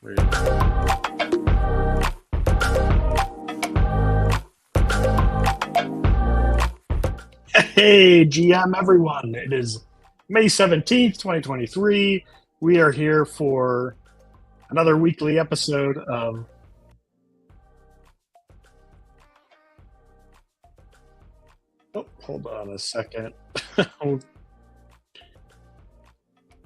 Hey, GM everyone. It is May 17th, 2023. We are here for another weekly episode of. Oh, hold on a second.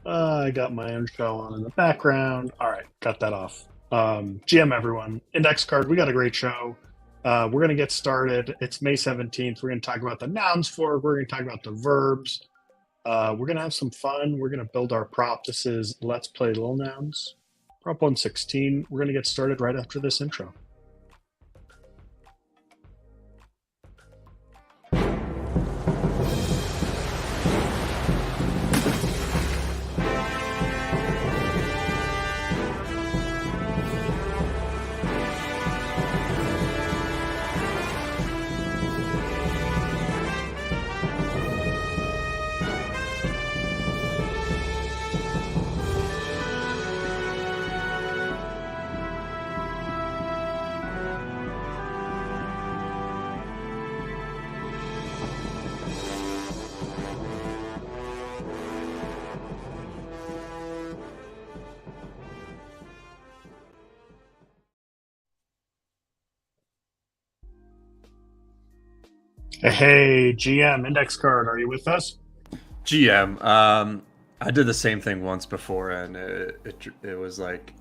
I got my own show on in the background. All right, got that off. GM everyone. Index card, we got a great show. We're going to get started. It's May 17th. We're going to talk about the nouns fork. We're going to talk about the verbs. We're going to have some fun. We're going to build our prop. This is Let's Play Little Nouns, Prop 116. We're going to get started right after this intro. Hey, GM, index card, are you with us? GM, I did the same thing once before, and it was like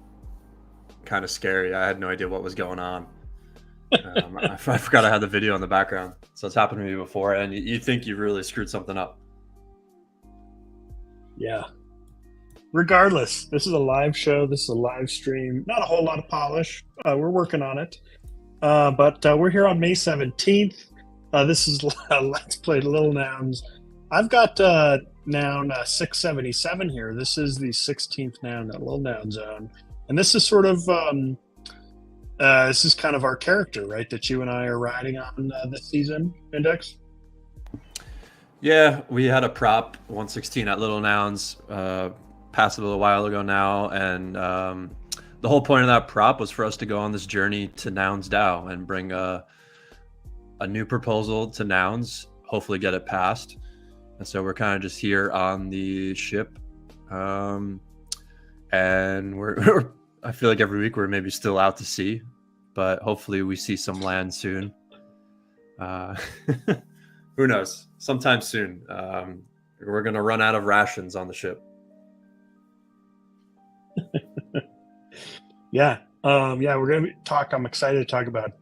kind of scary. I had no idea what was going on. I forgot I had the video in the background, so it's happened to me before, and you think you really screwed something up. Yeah. Regardless, this is a live show. This is a live stream. Not a whole lot of polish. We're working on it. But we're here on May 17th. This is Let's Play Little Nouns. I've got noun 677 here. This is the 16th noun at Little Noun Zone. And this is sort of, this is kind of our character, right? That you and I are riding on this season, Index? Yeah, we had a prop 116 at Little Nouns, passed it a little while ago now, and the whole point of that prop was for us to go on this journey to Nouns DAO and bring a new proposal to Nouns, hopefully get it passed. And so we're kind of just here on the ship, and we're I feel like every week we're maybe still out to sea, but hopefully we see some land soon. Who knows? Sometime soon. We're gonna run out of rations on the ship. Yeah. We're going to talk. I'm excited to talk about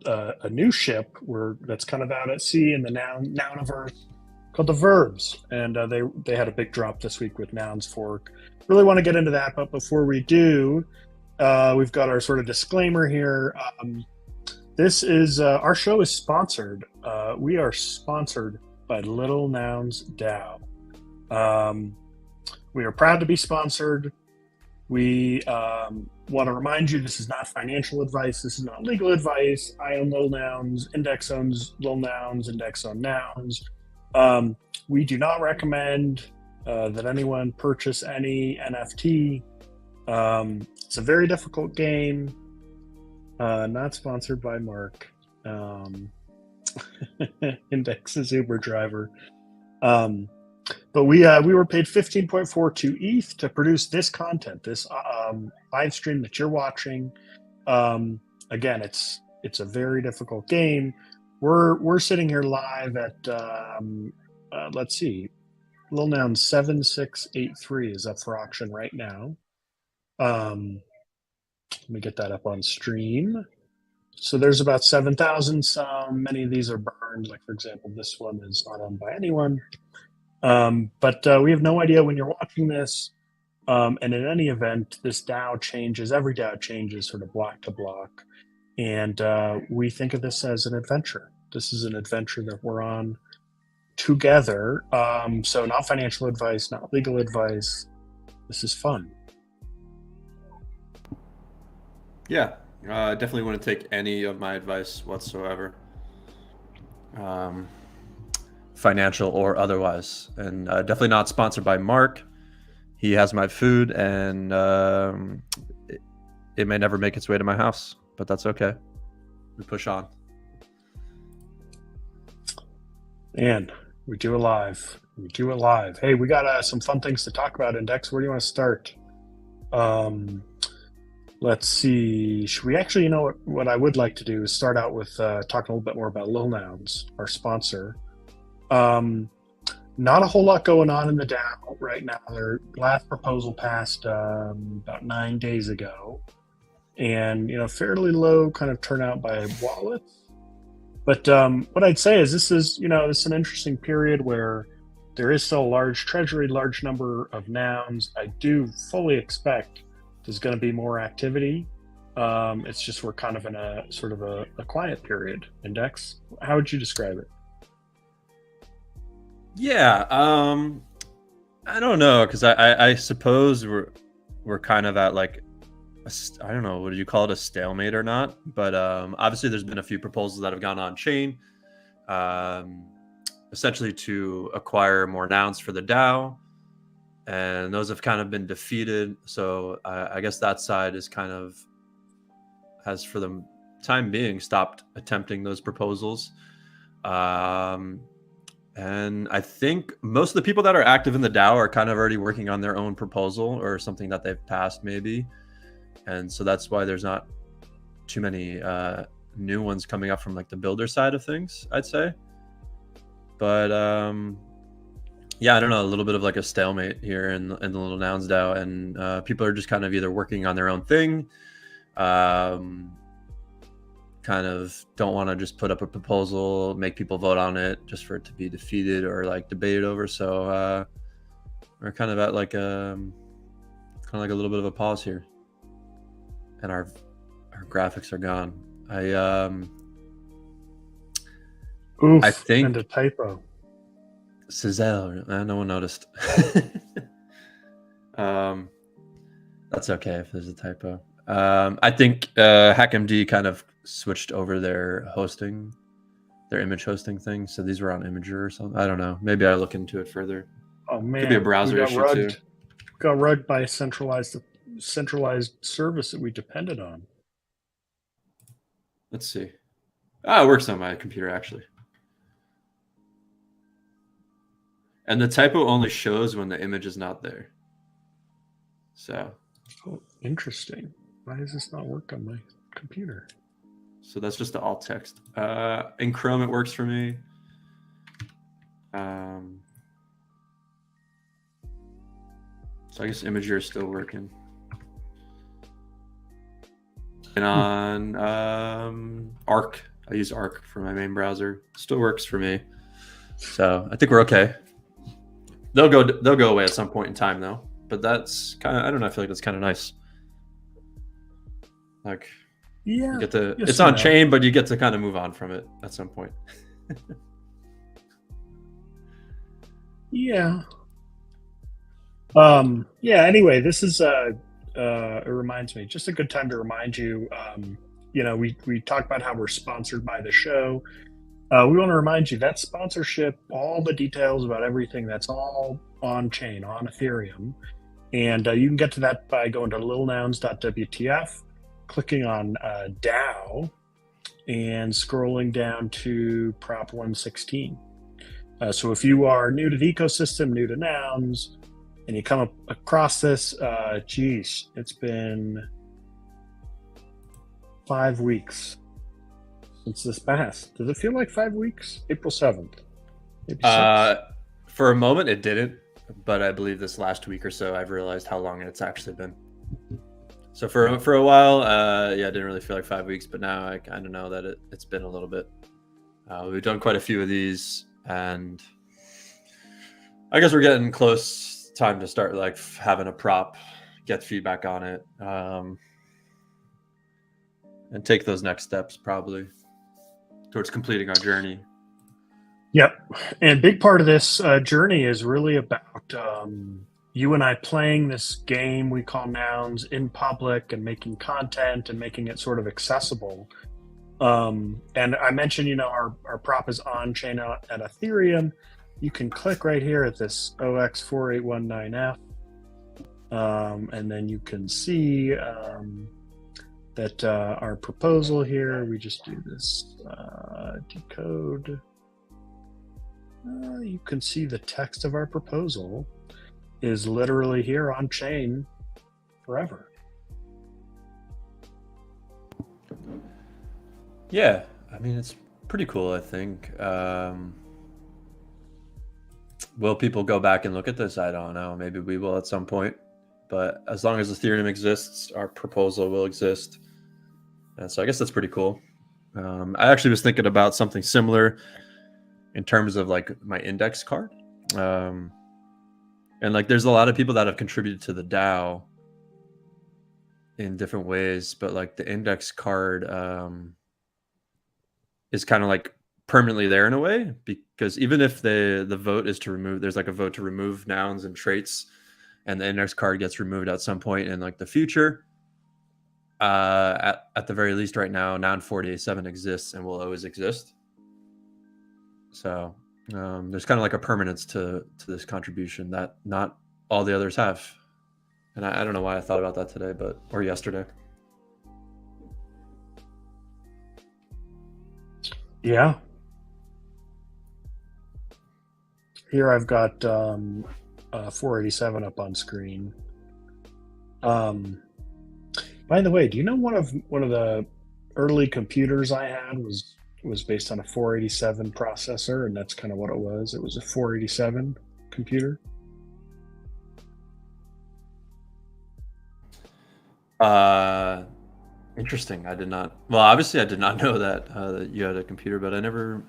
a new ship that's kind of out at sea in the nouniverse called the Verbs. And they had a big drop this week with Nouns Fork. Really want to get into that. But before we do, we've got our sort of disclaimer here. This is our show is sponsored. We are sponsored by Little Nouns DAO. We are proud to be sponsored. We want to remind you this is not financial advice. This is not legal advice. I own Little Nouns. Index owns Little Nouns. Index owns Nouns. We do not recommend that anyone purchase any NFT. It's a very difficult game. Not sponsored by Mark. Index is Uber driver. But we were paid 15.42 ETH to produce this content, this live stream that you're watching. Again, it's a very difficult game. We're sitting here live at let's see, Little Noun 7683 is up for auction right now. Let me get that up on stream. So there's about 7,000. Many of these are burned. Like for example, this one is not owned by anyone. But we have no idea when you're watching this. And in any event, this DAO changes. Every DAO changes sort of block to block. And we think of this as an adventure. This is an adventure that we're on together. So not financial advice, not legal advice. This is fun. Yeah, definitely wouldn't take any of my advice whatsoever. Financial or otherwise, and definitely not sponsored by Mark. He has my food, and it may never make its way to my house, but that's okay. We push on. And we do it live. We do it live. Hey, we got some fun things to talk about, Index. Where do you want to start? Let's see. Should we actually, what I would like to do is start out with talking a little bit more about Lil Nouns, our sponsor. Not a whole lot going on in the DAO right now. Their last proposal passed about 9 days ago, and fairly low kind of turnout by wallets. But what I'd say is this is an interesting period where there is still a large treasury, large number of nouns. I do fully expect there's going to be more activity. It's just we're kind of in a sort of a quiet period. Index, how would you describe it? Yeah, I don't know, because I suppose we're kind of at like I don't know, would you call it a stalemate or not? But obviously there's been a few proposals that have gone on chain, essentially to acquire more nouns for the DAO, and those have kind of been defeated. So I guess that side is kind of has, for the time being, stopped attempting those proposals. And I think most of the people that are active in the DAO are kind of already working on their own proposal or something that they've passed maybe. And so that's why there's not too many new ones coming up from like the builder side of things, I'd say. But yeah, I don't know, a little bit of like a stalemate here in the Little Nouns DAO, and people are just kind of either working on their own thing, kind of don't want to just put up a proposal, make people vote on it just for it to be defeated or like debated over. So we're kind of at like a little bit of a pause here, and our graphics are gone. I think, and a typo. Cizelle, no one noticed. That's okay if there's a typo. I think HackMD kind of switched over their image hosting thing. So these were on Imager or something. I don't know. Maybe I look into it further. Oh man, could be a browser issue too. Got rugged by a centralized service that we depended on. Let's see. It works on my computer actually. And the typo only shows when the image is not there. So. Oh, interesting. Why does this not work on my computer? So that's just the alt text. In Chrome, it works for me. So I guess Imager is still working. And on Arc, I use Arc for my main browser. Still works for me. So I think we're okay. They'll go away at some point in time though. But that's kind of, I don't know, I feel like that's kind of nice. Like, yeah, it's on chain, but you get to kind of move on from it at some point. Yeah. Yeah. Anyway, this is it reminds me, just a good time to remind you. We talked about how we're sponsored by the show. We want to remind you that sponsorship, all the details about everything, that's all on chain, on Ethereum, and you can get to that by going to lilnouns.wtf, clicking on DAO, and scrolling down to Prop 116. So if you are new to the ecosystem, new to nouns, and you come across this, it's been 5 weeks since this passed. Does it feel like 5 weeks? April 7th. Maybe 6th. For a moment it didn't, but I believe this last week or so I've realized how long it's actually been. So for a while, I didn't really feel like 5 weeks, but now I kind of know that it's been a little bit. We've done quite a few of these, and I guess we're getting close time to start like having a prop, get feedback on it, and take those next steps probably towards completing our journey. Yep. And a big part of this journey is really about you and I playing this game we call Nouns in public and making content and making it sort of accessible. And I mentioned, our prop is on chain at Ethereum. You can click right here at this OX4819F, and then you can see that our proposal here, we just do this decode. You can see the text of our proposal is literally here on chain forever. Yeah, I mean, it's pretty cool, I think. Will people go back and look at this? I don't know. Maybe we will at some point. But as long as Ethereum exists, our proposal will exist. And so I guess that's pretty cool. I actually was thinking about something similar in terms of like my index card. And like there's a lot of people that have contributed to the DAO in different ways, but like the index card is kind of like permanently there in a way, because even if the vote is to remove, there's like a vote to remove nouns and traits, and the index card gets removed at some point in like the future. At the very least right now, noun 487 exists and will always exist. So there's kind of like a permanence to this contribution that not all the others have. And I don't know why I thought about that today, or yesterday. Yeah. Here I've got 487 up on screen. By the way, do you know one of the early computers I had was based on a 487 processor, and that's kind of what it was. It was a 487 computer. Interesting. I did not. Well, obviously, I did not know that you had a computer, but I never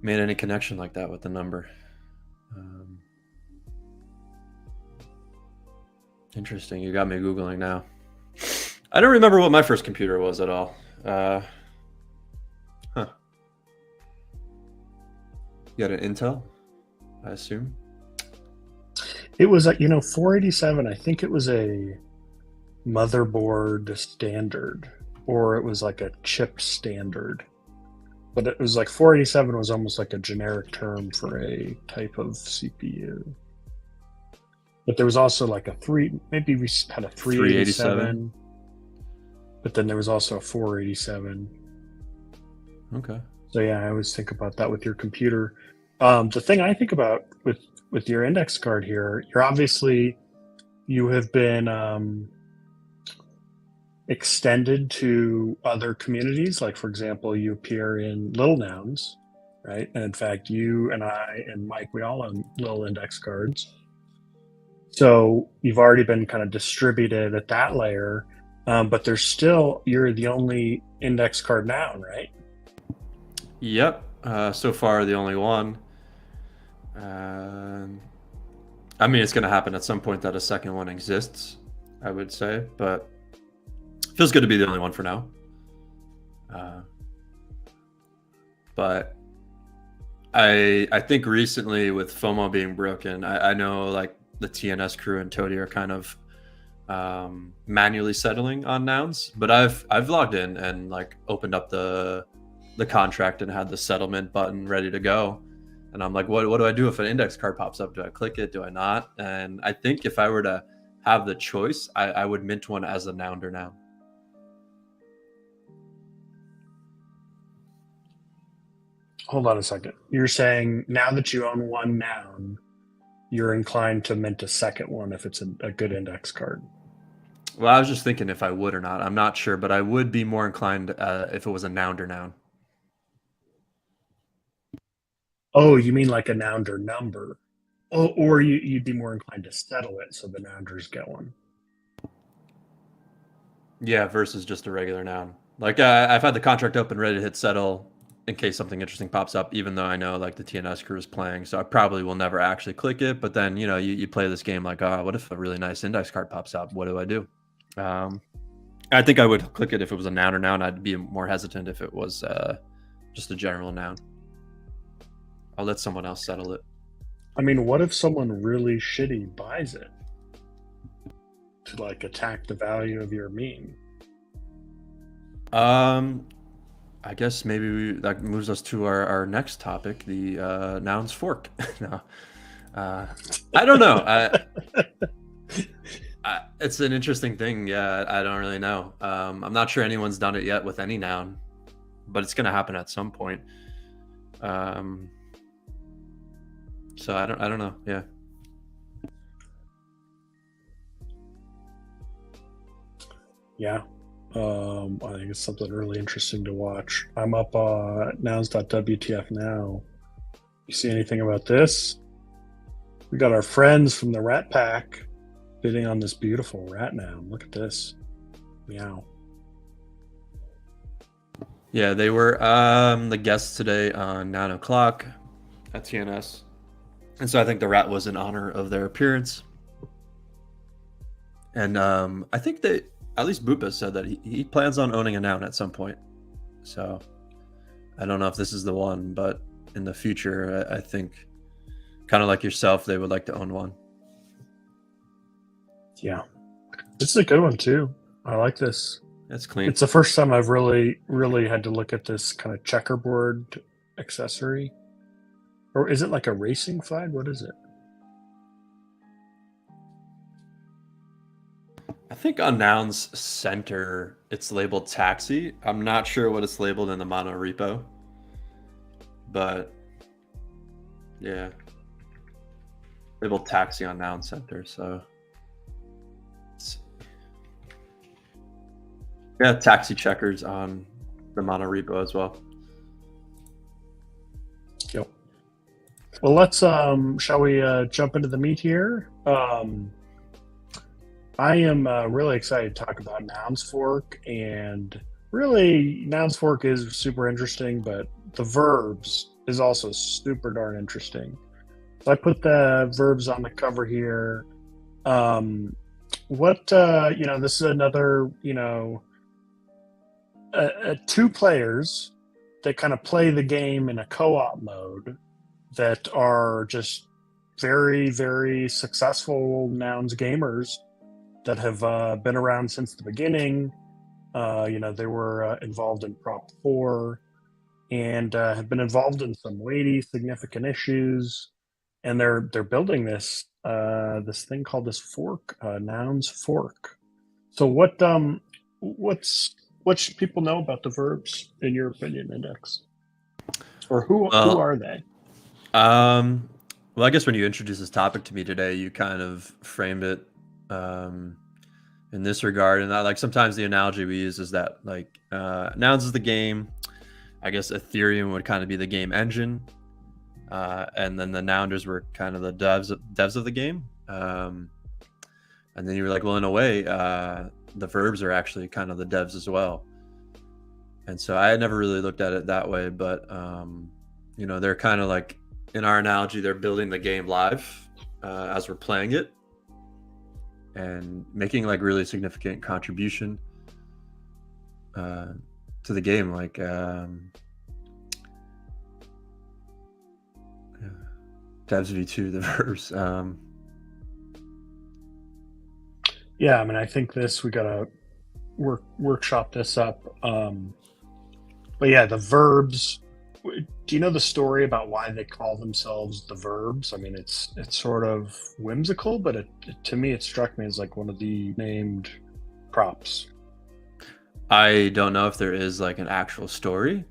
made any connection like that with the number. Interesting. You got me Googling now. I don't remember what my first computer was at all. Huh. You got an Intel, I assume? It was 487. I think it was a motherboard standard, or it was like a chip standard. But it was like 487 was almost like a generic term for a type of CPU. But there was also like maybe we had a 387, but then there was also a 487. Okay. So yeah, I always think about that with your computer. The thing I think about with your index card here, you have been extended to other communities. Like for example, you appear in Little Nouns, right? And in fact, you and I and Mike, we all own little index cards. So you've already been kind of distributed at that layer, but you're the only index card noun, right? Yep. So far, the only one. I mean, it's going to happen at some point that a second one exists, I would say, but it feels good to be the only one for now. But I think recently with FOMO being broken, I know like the TNS crew and Toady are kind of manually settling on nouns, but I've logged in and like opened up the contract and had the settlement button ready to go, and I'm like, what do I do if an index card pops up? Do I click it? Do I not? And I think if I were to have the choice, I would mint one as a nounder now. Hold on a second. You're saying now that you own one noun, you're inclined to mint a second one if it's a good index card? Well, I was just thinking if I would or not. I'm not sure, but I would be more inclined if it was a nounder noun. Oh, you mean like a nounder number? Oh, or you'd be more inclined to settle it so the nounders get one. Yeah, versus just a regular noun. Like I've had the contract open, ready to hit settle in case something interesting pops up, even though I know like the TNS crew is playing. So I probably will never actually click it. But then, you play this game like, what if a really nice index card pops up? What do I do? I think I would click it if it was a noun or noun. I'd be more hesitant if it was just a general noun. I'll let someone else settle it. I mean, what if someone really shitty buys it to like attack the value of your meme? I guess maybe that moves us to our next topic, the nouns fork. No, I don't know. It's an interesting thing. Yeah, I don't really know. I'm not sure anyone's done it yet with any noun, but it's going to happen at some point. So I don't know. Yeah. Yeah. I think it's something really interesting to watch. I'm up nouns.wtf now. You see anything about this? We got our friends from the Rat Pack bidding on this beautiful rat noun. Look at this. Meow. Yeah, they were the guests today on 9 o'clock at TNS. And so I think the rat was in honor of their appearance. And I think that at least Bupa said that he plans on owning a noun at some point. So I don't know if this is the one, but in the future, I think kind of like yourself, they would like to own one. Yeah. This is a good one too. I like this. It's clean. It's the first time I've really had to look at this kind of checkerboard accessory. Or is it like a racing flag? What is it? I think on Nouns Center, it's labeled taxi. I'm not sure what it's labeled in the mono repo. But yeah. Labeled taxi on Noun Center, so yeah, taxi checkers on the mono repo as well. Yep. Well, let's shall we jump into the meat here? I am really excited to talk about Nouns Fork, and really Nouns Fork is super interesting, but the verbs is also super darn interesting. So I put the verbs on the cover here. This is another, two players that kind of play the game in a co-op mode that are just very, very successful Nouns gamers that have been around since the beginning. They were involved in Prop 4 and have been involved in some weighty, significant issues. And they're building this thing called this fork, Nouns Fork. So what should people know about the verbs in your opinion, Index? Or who are they? Well, I guess when you introduced this topic to me today, you kind of framed it in this regard. And like sometimes the analogy we use is that like Nouns is the game. I guess Ethereum would kind of be the game engine. And then the Nounders were kind of the devs of the game. And then you were like, well, in a way, the verbs are actually kind of the devs as well. And so I had never really looked at it that way, but they're kind of like, in our analogy, they're building the game live as we're playing it and making like really significant contribution to the game. Like, devs v2, the verbs. Yeah, I mean, I think we gotta workshop this up. But yeah, the verbs. Do you know the story about why they call themselves the verbs? I mean, it's sort of whimsical, but to me, it struck me as like one of the named props. I don't know if there is like an actual story,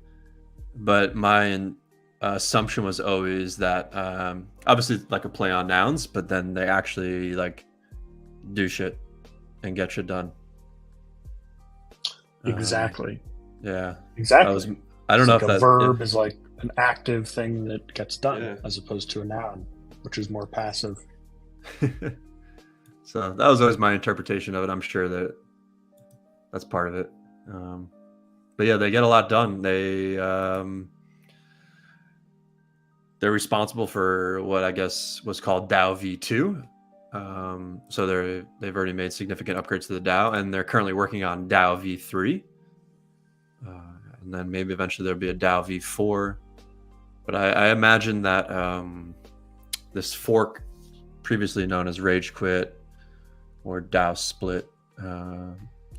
but my assumption was always that obviously like a play on nouns, but then they actually like do shit and get shit done. Exactly. Yeah. Exactly. I don't know if a verb is like an active thing that gets done as opposed to a noun, which is more passive. So that was always my interpretation of it. I'm sure that's part of it. But yeah, they get a lot done. They're responsible for what I guess was called DAO v2. So they've already made significant upgrades to the DAO, and they're currently working on DAO v3. And then maybe eventually there'll be a DAO v4. But I imagine that this fork, previously known as Rage Quit or DAO Split,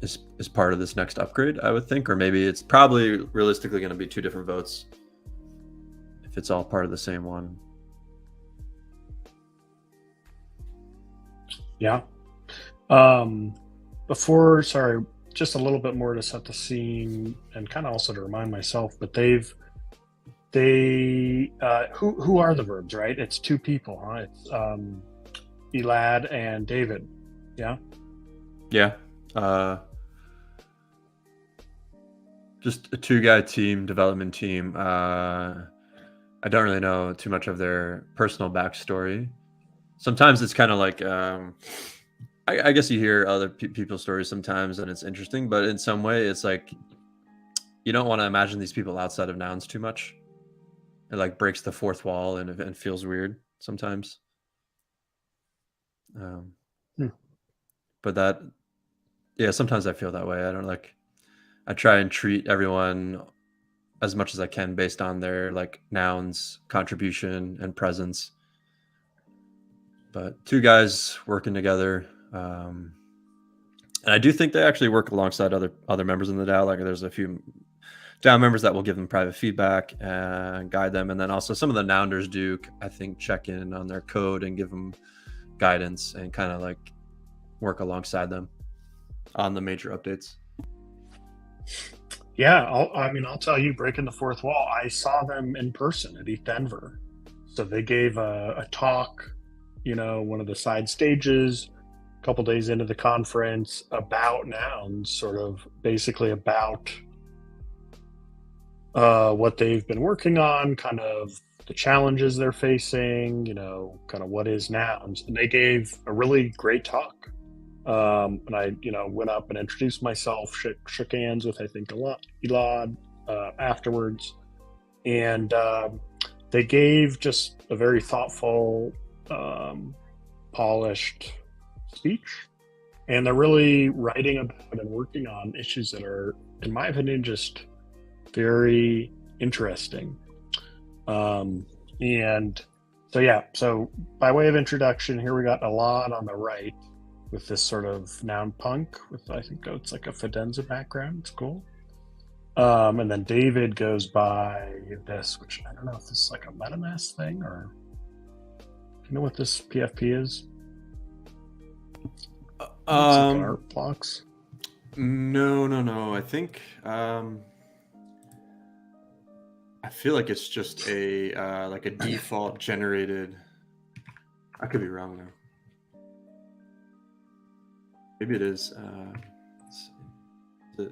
is part of this next upgrade, I would think. Or maybe it's probably realistically going to be two different votes if it's all part of the same one. Yeah. Um, sorry, just a little bit more to set the scene and kind of also to remind myself, but who are the verbs, right? It's two people, huh? It's Elad and David. Yeah. Yeah. Just a two-guy team, development team. I don't really know too much of their personal backstory. Sometimes it's kind of like, I guess you hear other people's stories sometimes, and it's interesting. But in some way, it's like you don't want to imagine these people outside of nouns too much. It like breaks the fourth wall and feels weird sometimes. Um, Hmm. but that, yeah, sometimes I feel that way. I don't like. I try and treat everyone as much as I can based on their like nouns, contribution, and presence. But two guys working together, and I do think they actually work alongside other members in the DAO. Like there's a few DAO members that will give them private feedback and guide them, and then also some of the nounders do, I think, check in on their code and give them guidance and kind of like work alongside them on the major updates. Yeah, I'll tell you, breaking the fourth wall. I saw them in person at ETH Denver. So they gave a talk, one of the side stages, a couple days into the conference about nouns, sort of basically about what they've been working on, kind of the challenges they're facing, kind of what is nouns. And they gave a really great talk. And I, went up and introduced myself, shook hands with, I think, Elad afterwards. And they gave just a very thoughtful, polished speech. And they're really writing about and working on issues that are, in my opinion, just very interesting. And so, yeah, so by way of introduction, here we got Elad on the right with this sort of noun punk with, I think it's like a Fidenza background. It's cool. And then David goes by this, which I don't know if this is like a MetaMask thing or do you know what this PFP is? It's like art blocks. No. I think I feel like it's just a like a default generated. I could be wrong though. Maybe it is. Is it?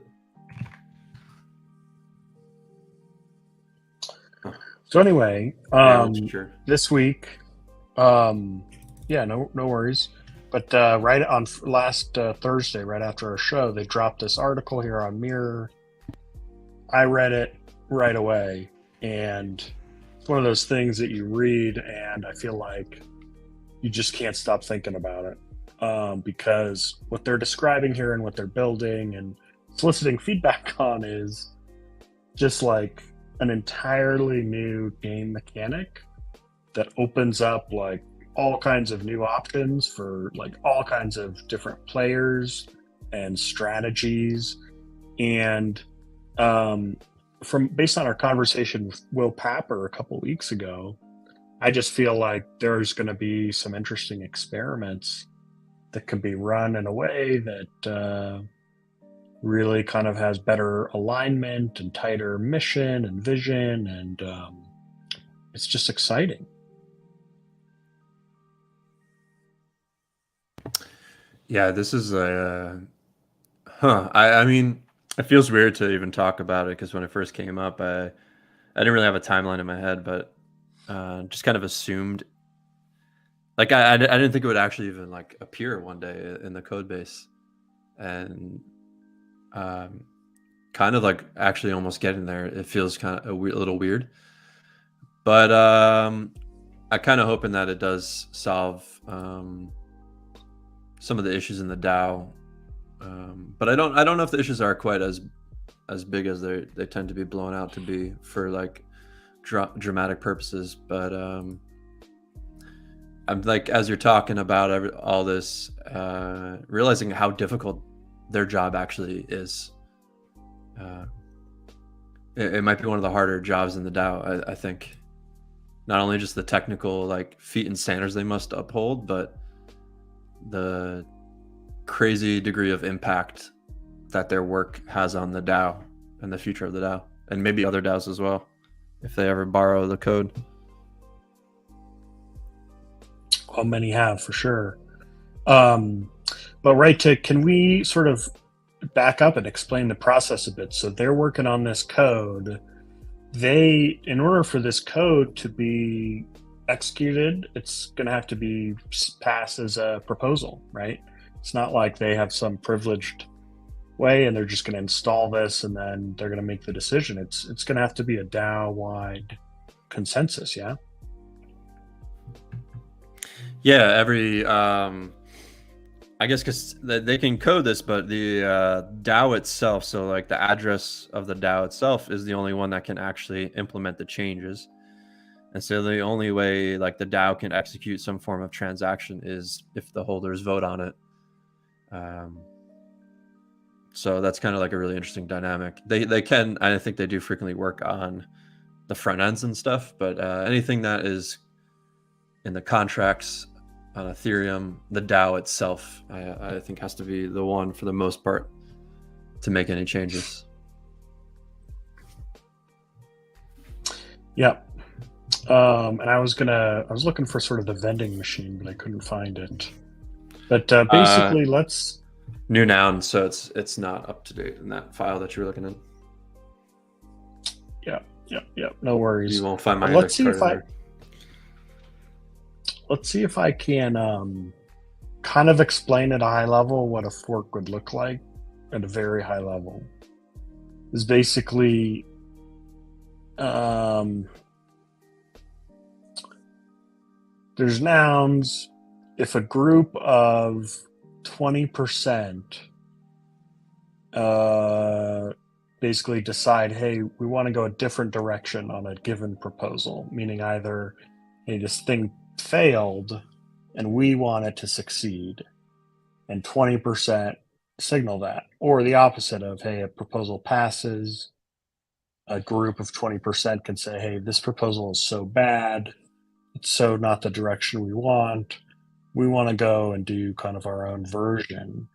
So anyway, sure. This week, yeah, no worries. But right on last Thursday, right after our show, they dropped this article here on Mirror. I read it right away, and it's one of those things that you read, and I feel like you just can't stop thinking about it, because what they're describing here and what they're building and soliciting feedback on is just like an entirely new game mechanic that opens up like all kinds of new options for like all kinds of different players and strategies. And from based on our conversation with Will Papper a couple weeks ago, I just feel like there's going to be some interesting experiments that can be run in a way that really kind of has better alignment and tighter mission and vision, and it's just exciting. Yeah, this is a I mean, it feels weird to even talk about it because when it first came up, I didn't really have a timeline in my head, but just kind of assumed. Like I didn't think it would actually even like appear one day in the code base, and kind of like actually almost getting there. It feels kind of a little weird, but I kind of hoping that it does solve some of the issues in the DAO. But I don't know if the issues are quite as big as they tend to be blown out to be for like dramatic purposes. But I'm like, as you're talking about all this, realizing how difficult their job actually is. It might be one of the harder jobs in the DAO. I think not only just the technical like feet and standards they must uphold, but the crazy degree of impact that their work has on the DAO and the future of the DAO, and maybe other DAOs as well, if they ever borrow the code. Well, many have for sure. But can we sort of back up and explain the process a bit? So they're working on this code. In order for this code to be executed, it's going to have to be passed as a proposal, right? It's not like they have some privileged way and they're just going to install this and then they're going to make the decision. It's going to have to be a DAO-wide consensus, yeah? Yeah, every I guess because they can code this, but the DAO itself, so like the address of the DAO itself, is the only one that can actually implement the changes. And so the only way like the DAO can execute some form of transaction is if the holders vote on it. So that's kind of like a really interesting dynamic. They can, I think they do frequently work on the front ends and stuff, but anything that is in the contracts on Ethereum, the DAO itself, I think has to be the one for the most part to make any changes. Yep. And I was looking for sort of the vending machine, but I couldn't find it. But basically, let's new noun, so it's not up to date in that file that you were looking at. Yeah. No worries. You won't find my. Let's see if I can kind of explain at a high level what a fork would look like at a very high level. Is basically there's nouns. If a group of 20% basically decide, hey, we want to go a different direction on a given proposal, meaning either, hey, this thing failed and we want it to succeed, and 20% signal that, or the opposite of, hey, a proposal passes, a group of 20% can say, hey, this proposal is so bad, it's so not the direction we want to go and do kind of our own version.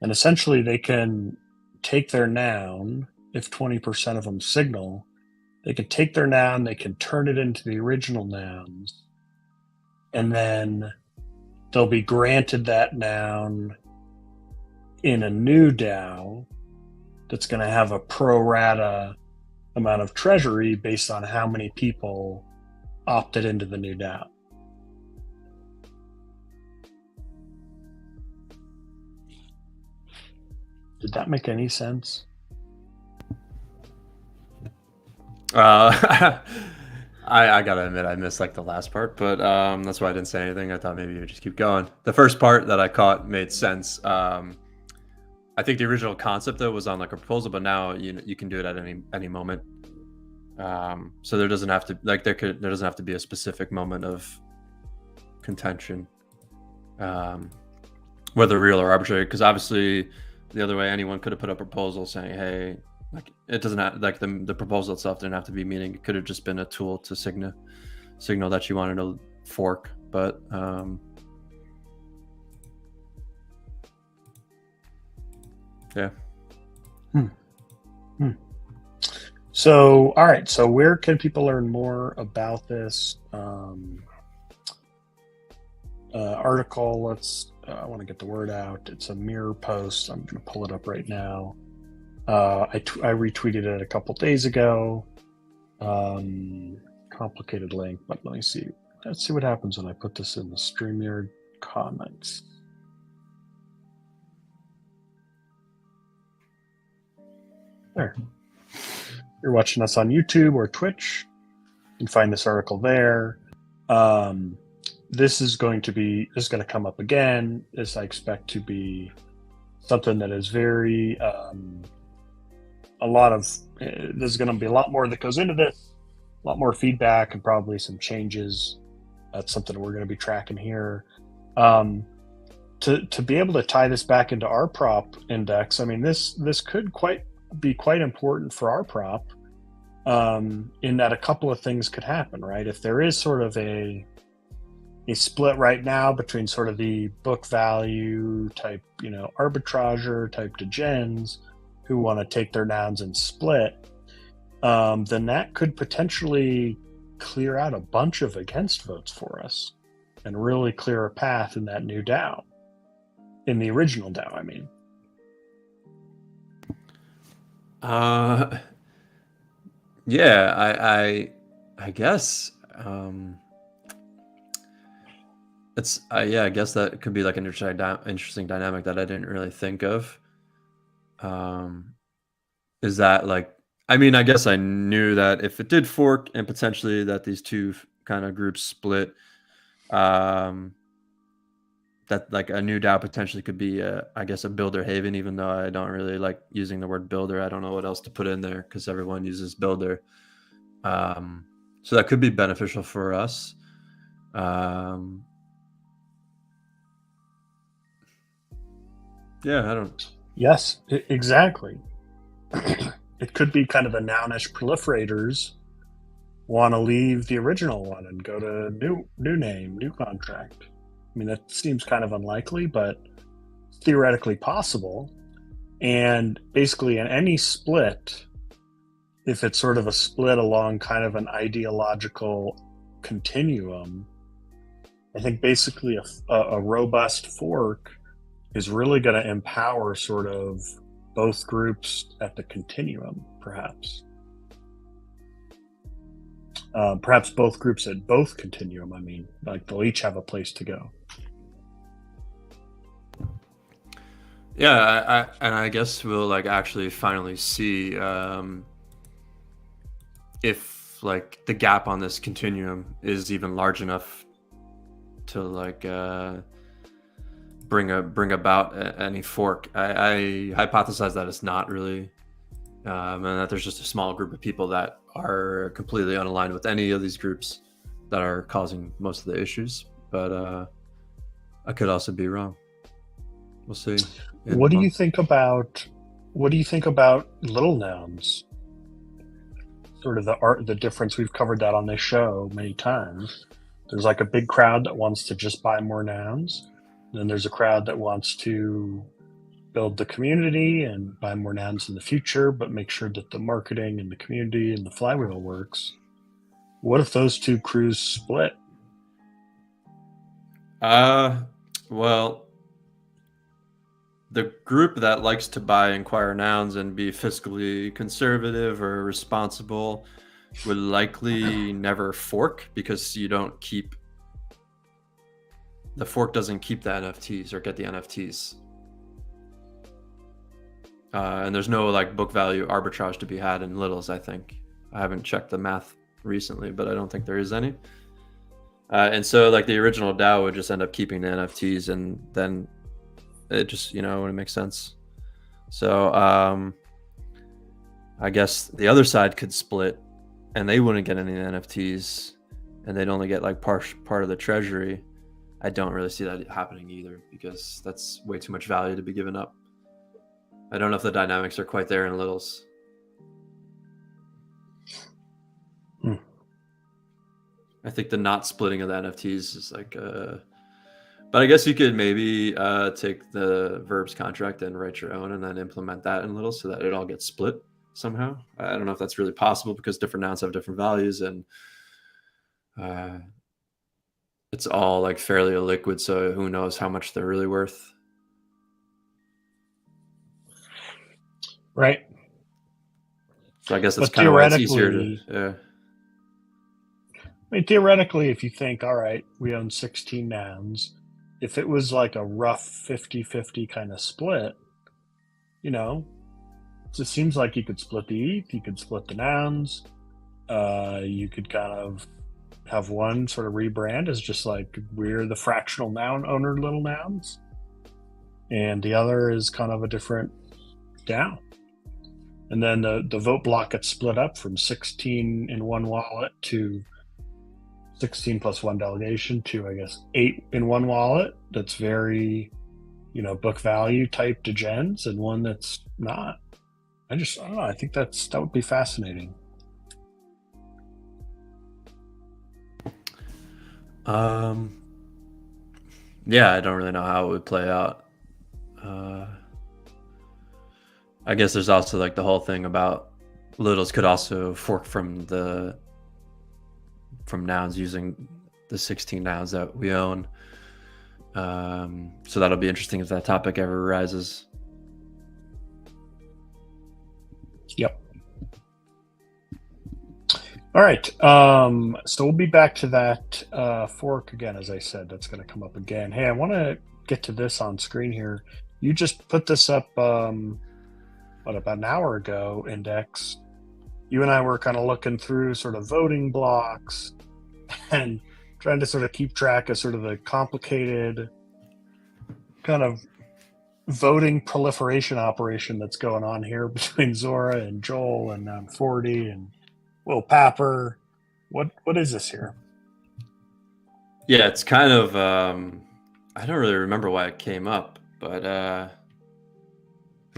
And essentially they can take their noun, if 20% of them signal, they can take their noun, they can turn it into the original nouns, and then they'll be granted that noun in a new DAO that's going to have a pro rata amount of treasury based on how many people opted into the new DAO. Did that make any sense? I gotta admit I missed like the last part, but that's why I didn't say anything. I thought maybe you would just keep going. The first part that I caught made sense. I think the original concept though was on like a proposal, but now you can do it at any moment. So there doesn't have to there doesn't have to be a specific moment of contention, whether real or arbitrary. Because obviously, the other way, anyone could have put a proposal saying, "Hey." Like it doesn't have, like the proposal itself didn't have to be meaning. It could have just been a tool to signal that you wanted to fork. But yeah. So all right. So where can people learn more about this article? I want to get the word out. It's a mirror post. I'm going to pull it up right now. I retweeted it a couple days ago. Complicated link, but let me see. Let's see what happens when I put this in the StreamYard comments. There. You're watching us on YouTube or Twitch. You can find this article there. This is going to come up again. This I expect to be something that is very there's going to be a lot more that goes into this, a lot more feedback and probably some changes. That's something we're going to be tracking here. To be able to tie this back into our prop index, I mean, this could be quite important for our prop, in that a couple of things could happen, right? If there is sort of a a split right now between sort of the book value type, arbitrager type degens who want to take their nouns and split, then that could potentially clear out a bunch of against votes for us and really clear a path in that new DAO, in the original DAO, I mean. Yeah, I guess it's yeah, I guess that could be like an interesting dynamic that I didn't really think of. Is that like, I mean, I guess I knew that if it did fork and potentially that these two kind of groups split, that like a new DAO potentially could be I guess a builder haven, even though I don't really like using the word builder. I don't know what else to put in there because everyone uses builder. So that could be beneficial for us. Yeah, I don't. Yes, exactly. It could be kind of the nounish proliferators want to leave the original one and go to new name, new contract. I mean, that seems kind of unlikely, but theoretically possible. And basically, in any split, if it's sort of a split along kind of an ideological continuum, I think basically a robust fork is really going to empower sort of both groups at the continuum, perhaps. Perhaps both groups at both continuum. I mean, like they'll each have a place to go. Yeah, and I guess we'll like actually finally see if like the gap on this continuum is even large enough to like bring about any fork. I hypothesize that it's not really, and that there's just a small group of people that are completely unaligned with any of these groups that are causing most of the issues. But I could also be wrong. We'll see. What do you think about little nouns? Sort of the difference. We've covered that on this show many times. There's like a big crowd that wants to just buy more nouns. Then there's a crowd that wants to build the community and buy more nouns in the future, but make sure that the marketing and the community and the flywheel works. What if those two crews split? Well, the group that likes to buy Inquire nouns and be fiscally conservative or responsible would likely never fork because you don't keep the fork doesn't keep the NFTs or get the NFTs. And there's no like book value arbitrage to be had in littles, I think. I haven't checked the math recently, but I don't think there is any. And so like the original DAO would just end up keeping the NFTs, and then it just, wouldn't make sense. So I guess the other side could split and they wouldn't get any NFTs and they'd only get like part of the treasury. I don't really see that happening either because that's way too much value to be given up. I don't know if the dynamics are quite there in littles. I think the not splitting of the NFTs is like, but I guess you could maybe take the verbs contract and write your own and then implement that in littles so that it all gets split somehow. I don't know if that's really possible because different nouns have different values and it's all like fairly illiquid, so who knows how much they're really worth. Right. So I guess that's kind of why it's easier to, yeah. I mean, theoretically, if you think, all right, we own 16 nouns, if it was like a rough 50-50 kind of split, it just seems like you could split the ETH, you could split the nouns, you could kind of have one sort of rebrand as just like we're the fractional noun owner little nouns, and the other is kind of a different DAO. And then the vote block gets split up from 16 in one wallet to 16 plus one delegation to, I guess, 8 in one wallet. That's very, book value type degens, and one that's not. I don't know. I think that would be fascinating. Yeah, I don't really know how it would play out. I guess there's also like the whole thing about littles could also fork from nouns using the 16 nouns that we own. So that'll be interesting if that topic ever arises. Yep. All right. So we'll be back to that fork again, as I said. That's going to come up again. Hey, I want to get to this on screen here. You just put this up, about an hour ago, Index. You and I were kind of looking through sort of voting blocks and trying to sort of keep track of sort of the complicated kind of voting proliferation operation that's going on here between Zora and Joel and Noun40 and Will Papper. What is this here? Yeah, it's kind of I don't really remember why it came up, but I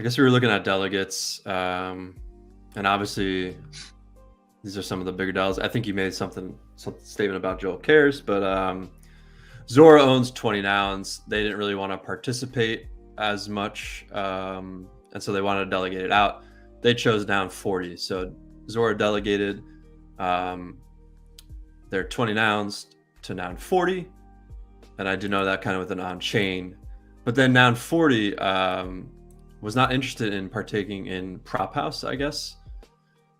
guess we were looking at delegates, and obviously these are some of the bigger delegates. I think you made some statement about Joel Cares, but Zora owns 20 nouns. They didn't really want to participate as much, and so they wanted to delegate it out. They chose Noun40. So Zora delegated their 20 nouns to Noun40, and I do know that kind of with an on chain. But then Noun40 was not interested in partaking in Prop House, I guess.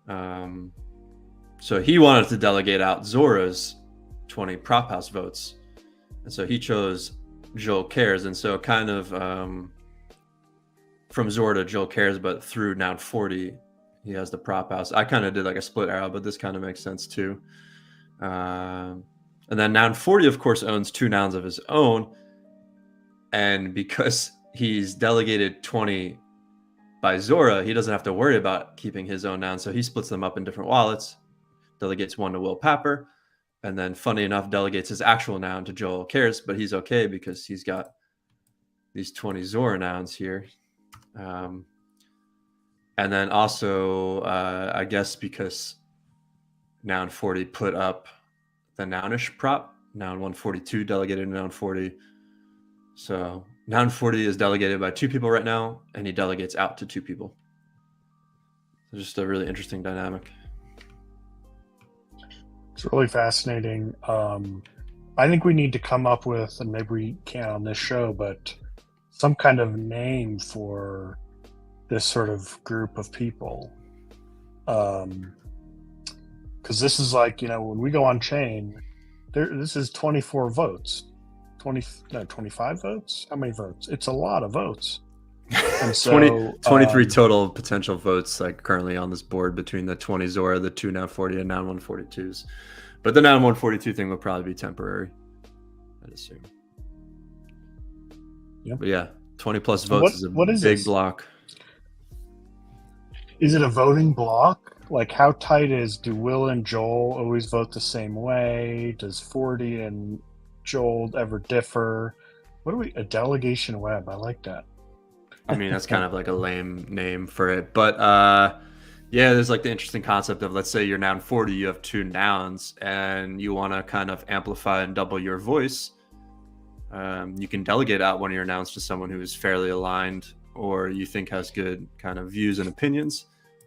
So he wanted to delegate out Zora's 20 Prop House votes. And so he chose Joel Cares. And so kind of from Zora to Joel Cares, but through Noun40, he has the Prop House. I kind of did like a split arrow, but this kind of makes sense too. And then Noun40, of course, owns 2 nouns of his own. And because he's delegated 20 by Zora, he doesn't have to worry about keeping his own nouns. So he splits them up in different wallets, delegates 1 to Will Papper, and then funny enough, delegates his actual noun to Joel Cares, but he's okay because he's got these 20 Zora nouns here. And then also, I guess because Noun40 put up the nounish prop, Noun142 delegated to Noun40. So Noun40 is delegated by 2 people right now, and he delegates out to 2 people. So just a really interesting dynamic. It's really fascinating. I think we need to come up with, and maybe we can't on this show, but some kind of name for this sort of group of people. Because this is like, when we go on chain, this is 24 votes. 25 votes? How many votes? It's a lot of votes. And so 23 total potential votes like currently on this board between the 20 Zora, the 2 Noun40 and Noun142s. But the Noun142 thing will probably be temporary, I'd assume. Yep. But yeah, 20 plus votes is a big this? block. Is it a voting block? Like, how tight do Will and Joel always vote the same way? Does 40 and Joel ever differ? A delegation web? I like that. I mean, that's kind of like a lame name for it. But yeah, there's like the interesting concept of, let's say you're Noun40, you have 2 nouns, and you want to kind of amplify and double your voice. You can delegate out one of your nouns to someone who is fairly aligned or you think has good kind of views and opinions.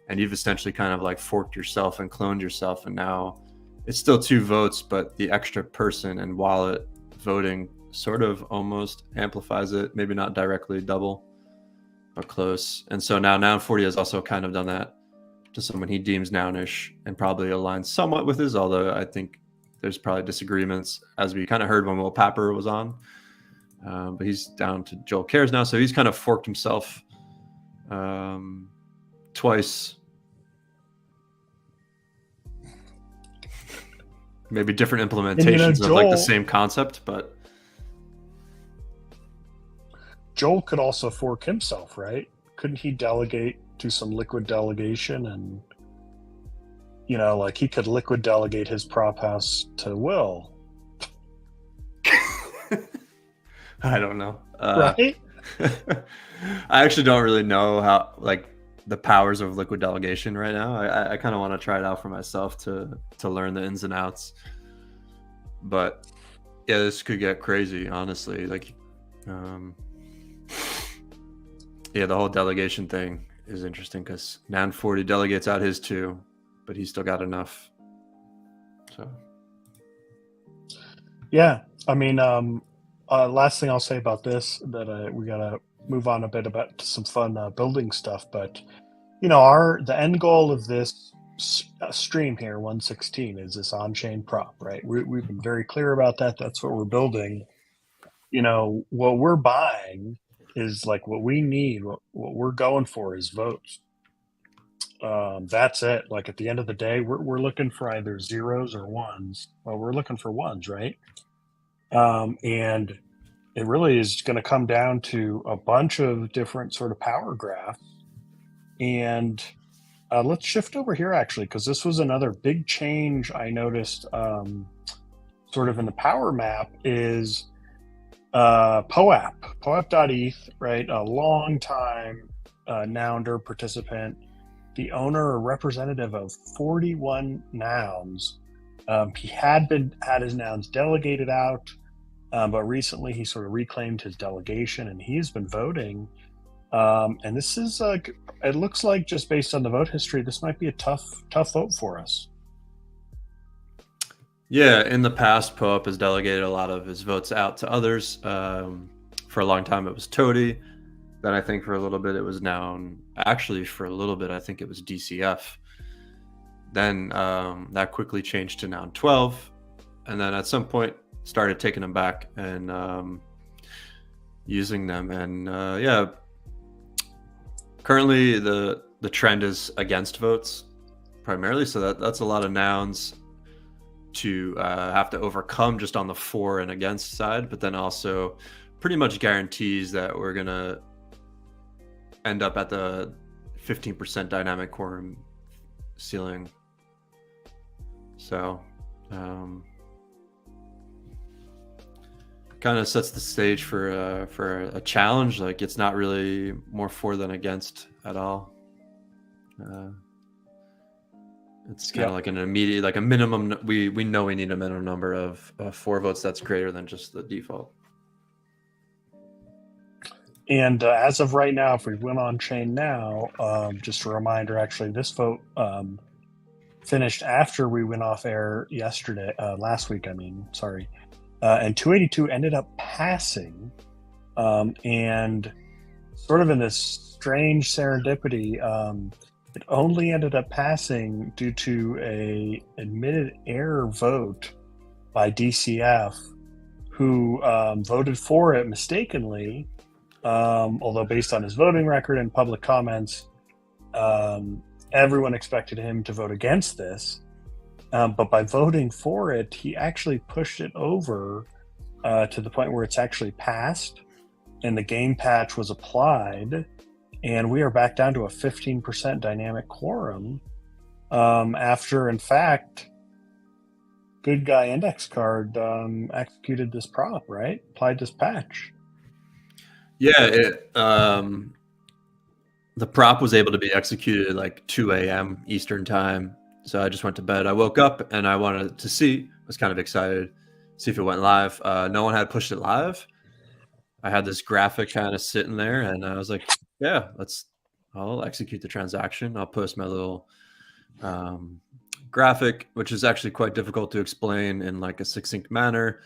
And you've essentially kind of like forked yourself and cloned yourself. And now it's still 2 votes, but the extra person and wallet voting sort of almost amplifies it. Maybe not directly double, but close. And so now Noun40 has also kind of done that to someone he deems nounish and probably aligns somewhat with his, although I think there's probably disagreements, as we kind of heard when Will Papper was on. But he's down to Joel Cares now, so he's kind of forked himself twice. Maybe different implementations of like the same concept, but Joel could also fork himself, right? Couldn't he delegate to some liquid delegation and, like he could liquid delegate his prop house to Will? I don't know. Right? I actually don't really know how, like, the powers of liquid delegation right now. I kind of want to try it out for myself to learn the ins and outs. But yeah, this could get crazy, honestly. Like, Um, yeah, the whole delegation thing is interesting because noun 40 delegates out his 2, but he's still got enough. So, Yeah, I mean, last thing I'll say about this that we gotta move on a bit about to some fun building stuff, but the end goal of this stream here, 116, is this on-chain prop, right? We've been very clear about that. That's what we're building. What we're buying is like what we need. What we're going for is votes. That's it. Like at the end of the day, we're looking for either zeros or ones. Well, we're looking for ones, right? And it really is going to come down to a bunch of different sort of power graphs. And let's shift over here actually, because this was another big change I noticed sort of in the power map is POAP.eth, right? A long time nounder participant, the owner or representative of 41 nouns. He had his nouns delegated out, but recently he sort of reclaimed his delegation, and he's been voting. And this is it looks like, just based on the vote history, this might be a tough vote for us. yeah, in the past, Pope has delegated a lot of his votes out to others. For a long time, it was Toady. Then I think for a little bit it was Noun. Actually, for a little bit, I think it was DCF. Then that quickly changed to Noun 12. And then at some point started taking them back and using them. And yeah, currently the trend is against votes primarily. So that's a lot of nouns to have to overcome just on the for and against side, but then also pretty much guarantees that we're going to end up at the 15% dynamic quorum ceiling. So kind of sets the stage for a challenge. Like, it's not really more for than against at all. It's kind of like an immediate, like a minimum. We know we need a minimum number of 4 votes that's greater than just the default. And as of right now, if we went on chain now, just a reminder, actually, this vote finished after we went off air last week, and 282 ended up passing, and sort of in this strange serendipity, it only ended up passing due to a admitted error vote by DCF, who voted for it mistakenly, although based on his voting record and public comments, everyone expected him to vote against this. But by voting for it, he actually pushed it over to the point where it's actually passed, and the game patch was applied, and we are back down to a 15% dynamic quorum after, in fact, Good Guy Index Card executed this prop, right? Applied this patch. Yeah, the prop was able to be executed at like 2 a.m. Eastern time. So I just went to bed. I woke up and I wanted to see, was kind of excited, see if it went live. No one had pushed it live. I had this graphic kind of sitting there, and I was like, yeah, I'll execute the transaction. I'll post my little graphic, which is actually quite difficult to explain in like a succinct manner.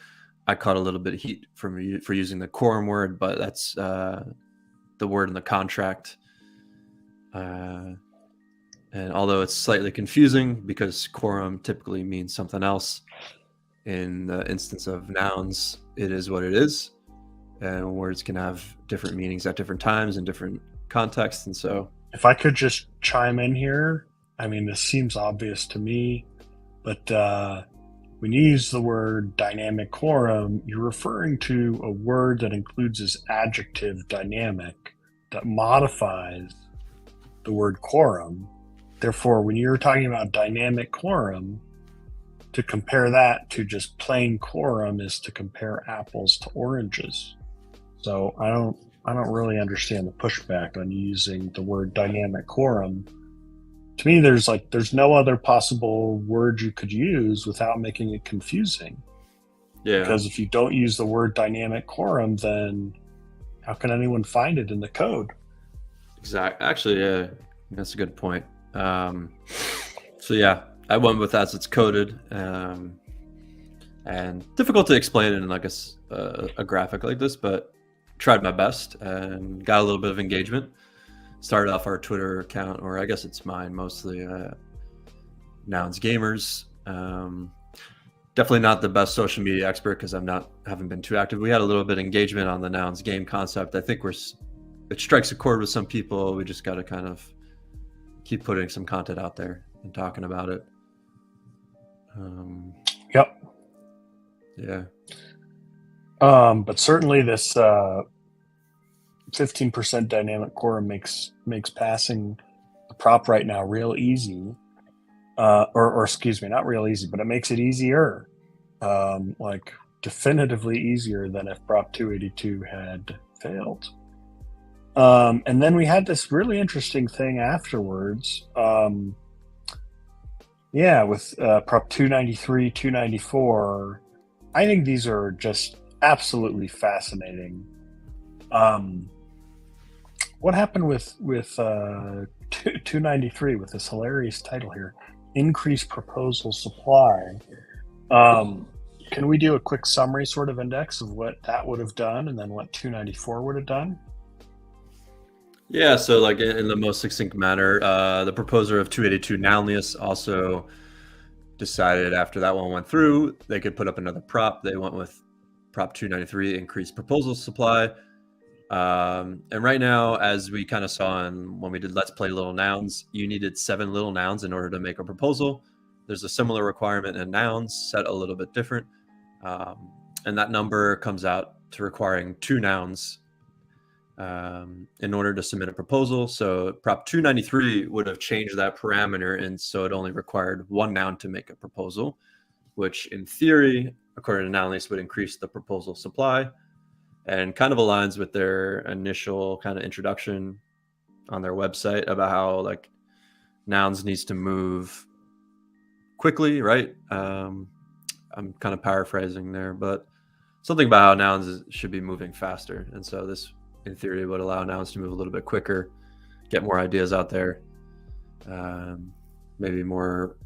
I caught a little bit of heat for using the quorum word, but that's the word in the contract. And although it's slightly confusing because quorum typically means something else, in the instance of nouns, it is what it is. And words can have different meanings at different times in different contexts. And so, if I could just chime in here, I mean, this seems obvious to me, but when you use the word dynamic quorum, you're referring to a word that includes this adjective dynamic that modifies the word quorum. Therefore, when you're talking about dynamic quorum, to compare that to just plain quorum is to compare apples to oranges. So I don't really understand the pushback on using the word dynamic quorum. To me, there's no other possible word you could use without making it confusing. yeah. Because if you don't use the word dynamic quorum, then How can anyone find it in the code? Exactly. Actually, yeah, that's a good point. So yeah, I went with as it's coded, and difficult to explain in like a graphic like this, but tried my best and got a little bit of engagement. Started off our Twitter account, or I guess it's mine mostly, Nouns Gamers. Definitely not the best social media expert because haven't been too active. We had a little bit of engagement on the Nouns game concept. I think it strikes a chord with some people. We just got to kind of keep putting some content out there and talking about it. Yep. Yeah. But certainly this 15% dynamic quorum makes passing the prop right now real easy. Or excuse me, not real easy, but it makes it easier. Like definitively easier than if Prop 282 had failed. And then we had this really interesting thing afterwards. With Prop 293, 294. I think these are just absolutely fascinating. What happened with 293 with this hilarious title here? Increase proposal supply. Can we do a quick summary sort of index of what that would have done and then what 294 would have done? Yeah, so like in the most succinct manner, the proposer of 282 Nounlius also decided after that one went through, they could put up another prop. They went with Prop 293, increased proposal supply. And right now, as we kind of saw when we did Let's Play Little Nouns, you needed 7 little nouns in order to make a proposal. There's a similar requirement in nouns, set a little bit different. And that number comes out to requiring 2 nouns in order to submit a proposal. So Prop 293 would have changed that parameter, and so it only required 1 noun to make a proposal, which in theory, according to Nounlius, would increase the proposal supply, and kind of aligns with their initial kind of introduction on their website about how like nouns needs to move quickly, right? I'm kind of paraphrasing there, but something about how nouns should be moving faster, and so this in theory would allow nouns to move a little bit quicker, get more ideas out there, maybe more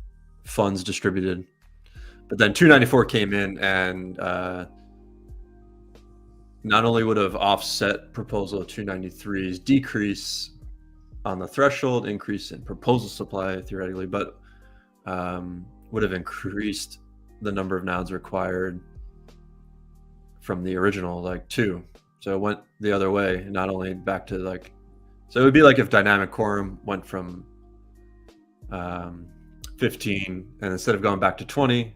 funds distributed. But then 294 came in and not only would have offset proposal 293's decrease on the threshold, increase in proposal supply theoretically, but would have increased the number of nouns required from the original like 2. So it went the other way, not only back to like, so it would be like if dynamic quorum went from 15 and instead of going back to 20,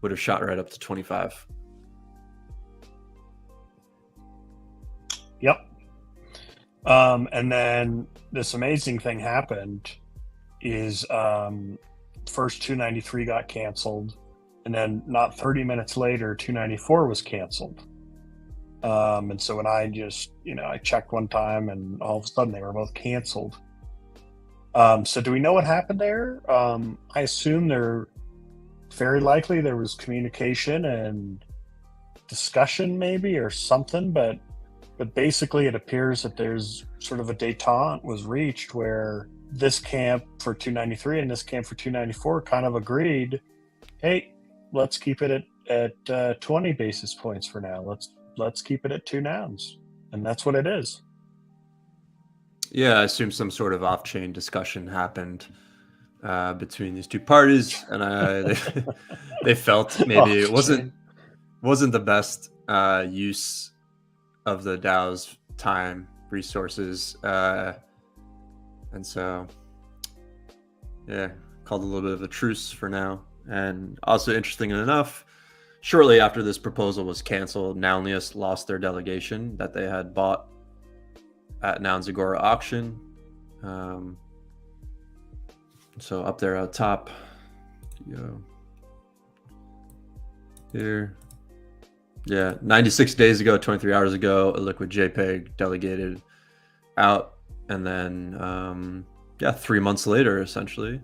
would have shot right up to 25. Yep. And then this amazing thing happened is first 293 got canceled, and then not 30 minutes later, 294 was canceled. And so when I just, I checked one time and all of a sudden they were both canceled. So do we know what happened there? I assume very likely there was communication and discussion maybe or something, but basically it appears that there's sort of a détente was reached where this camp for 293 and this camp for 294 kind of agreed, hey, let's keep it at 20 basis points for now. Let's keep it at 2 nouns. And that's what it is. Yeah, I assume some sort of off-chain discussion happened between these two parties, and they felt maybe it wasn't the best use of the DAO's time, resources, and so yeah, called a little bit of a truce for now. And also, interesting enough, shortly after this proposal was canceled, Nounlius lost their delegation that they had bought at Nouns Agora auction. So up there at top, here, yeah, 96 days ago, 23 hours ago, a liquid JPEG delegated out, and then 3 months later, essentially,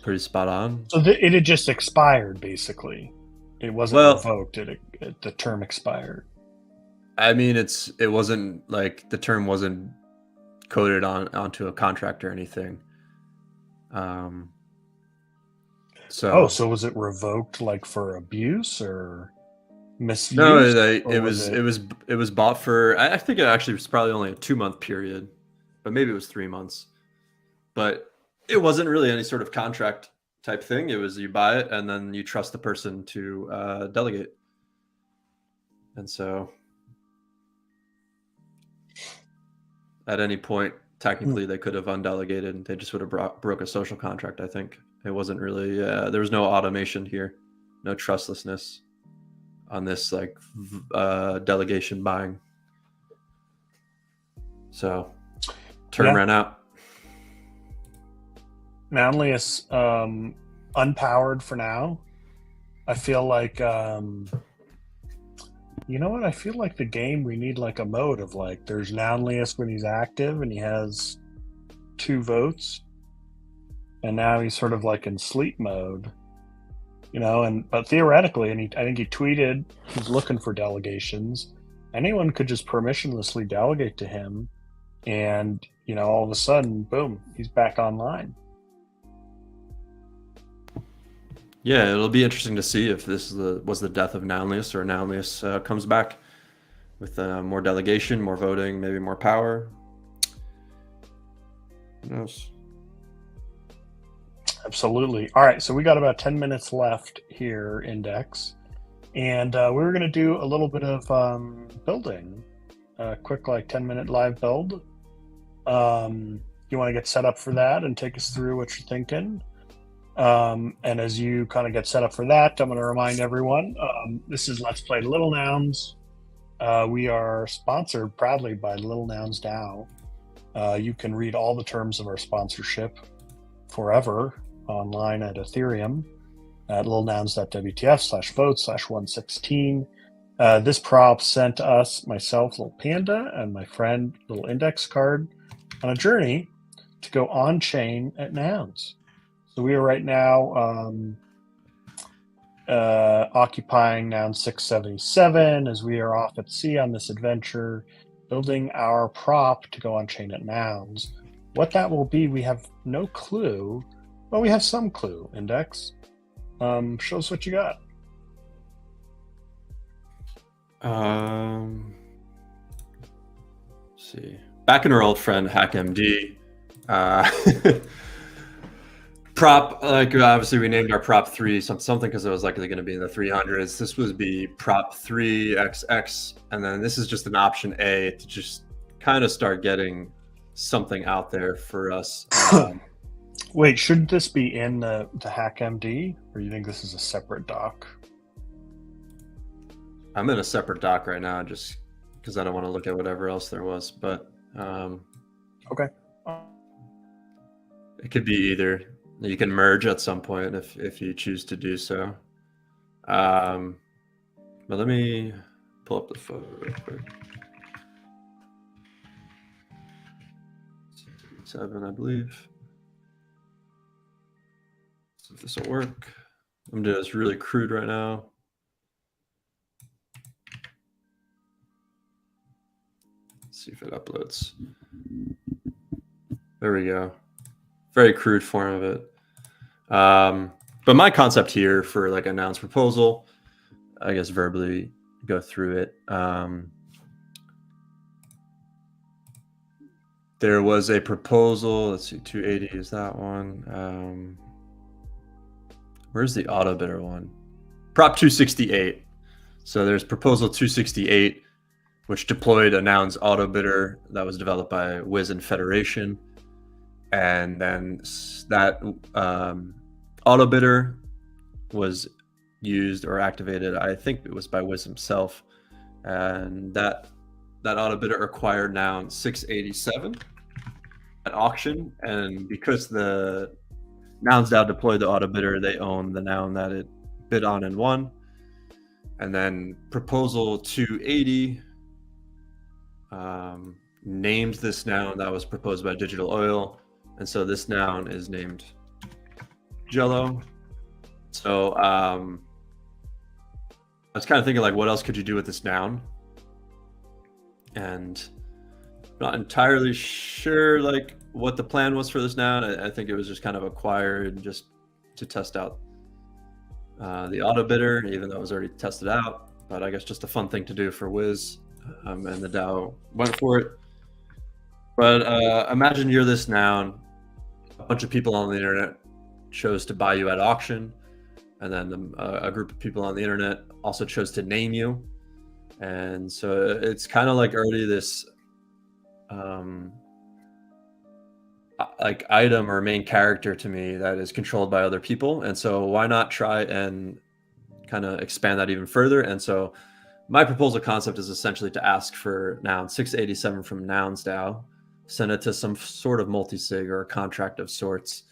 pretty spot on. So it had just expired, basically. It wasn't revoked. The term expired. I mean, it wasn't like the term wasn't coded onto a contract or anything. So So was it revoked like for abuse or no, misuse, or it was bought for. I think it actually was probably only a 2-month period, but maybe it was 3 months. But it wasn't really any sort of contract type thing. It was you buy it and then you trust the person to delegate. And so at any point, technically, they could have undelegated and they just would have broke a social contract, I think. It wasn't really, there was no automation here, no trustlessness on this like delegation buying. So term ran out. Nounlius unpowered for now. I feel like you know what? I feel like the game we need like a mode of like there's Nounlius when he's active and he has 2 votes, and now he's sort of like in sleep mode, you know. And but theoretically, and I think he tweeted he's looking for delegations. Anyone could just permissionlessly delegate to him, and you know, all of a sudden, boom, he's back online. Yeah, it'll be interesting to see if this was the death of Nounlius, or Nounlius comes back with more delegation, more voting, maybe more power. Who knows? Absolutely. All right, so we got about 10 minutes left here, Index, and we were going to do a little bit of building, a quick like 10-minute live build. You want to get set up for that and take us through what you're thinking? And as you kind of get set up for that, I'm going to remind everyone, this is Let's Play Little Nouns. We are sponsored proudly by Little Nouns DAO. You can read all the terms of our sponsorship forever online at Ethereum at littlenouns.wtf/vote/116. This prop sent us, myself, Little Panda, and my friend, Little Index Card, on a journey to go on-chain at Nouns. So we are right now occupying Noun 677 as we are off at sea on this adventure, building our prop to go on-chain at Nouns. What that will be, we have no clue. Well, we have some clue, Index. Show us what you got. Let's see. Back in our old friend HackMD. Prop, like obviously we named our prop 3 something because it was likely going to be in the 300s. This would be prop 3XX, and then this is just an option A to just kind of start getting something out there for us. Wait, should this be in the HackMD, or you think this is a separate doc? I'm in a separate doc right now just because I don't want to look at whatever else there was, but okay. It could be either. You can merge at some point if you choose to do so. But let me pull up the photo real quick. 7, I believe. See if this will work. I'm doing this really crude right now. Let's see if it uploads. There we go. Very crude form of it. But my concept here for like a nouns proposal, I guess verbally go through it. There was a proposal. Let's see, 280 is that one. Where's the auto bidder one? Prop 268. So there's proposal 268, which deployed a nouns auto bidder that was developed by Wiz and Federation. And then that auto bidder was used or activated, I think it was by Wiz himself. And that auto bidder acquired noun 687 at auction. And because the Nouns DAO deployed the auto bidder, they own the noun that it bid on and won. And then proposal 280 named this noun that was proposed by Digital Oil. And so this noun is named Jello. So I was kind of thinking, like, what else could you do with this noun? and not entirely sure like what the plan was for this noun. I think it was just kind of acquired just to test out the auto bidder, even though it was already tested out. But I guess just a fun thing to do for Wiz, and the DAO went for it. But imagine you're this noun. A bunch of people on the internet chose to buy you at auction, and then a group of people on the internet also chose to name you. And so it's kind of like already this like item or main character to me that is controlled by other people. And so why not try and kind of expand that even further? And so my proposal concept is essentially to ask for noun 687 from nouns DAO, send it to some sort of multi-sig or a contract of sorts.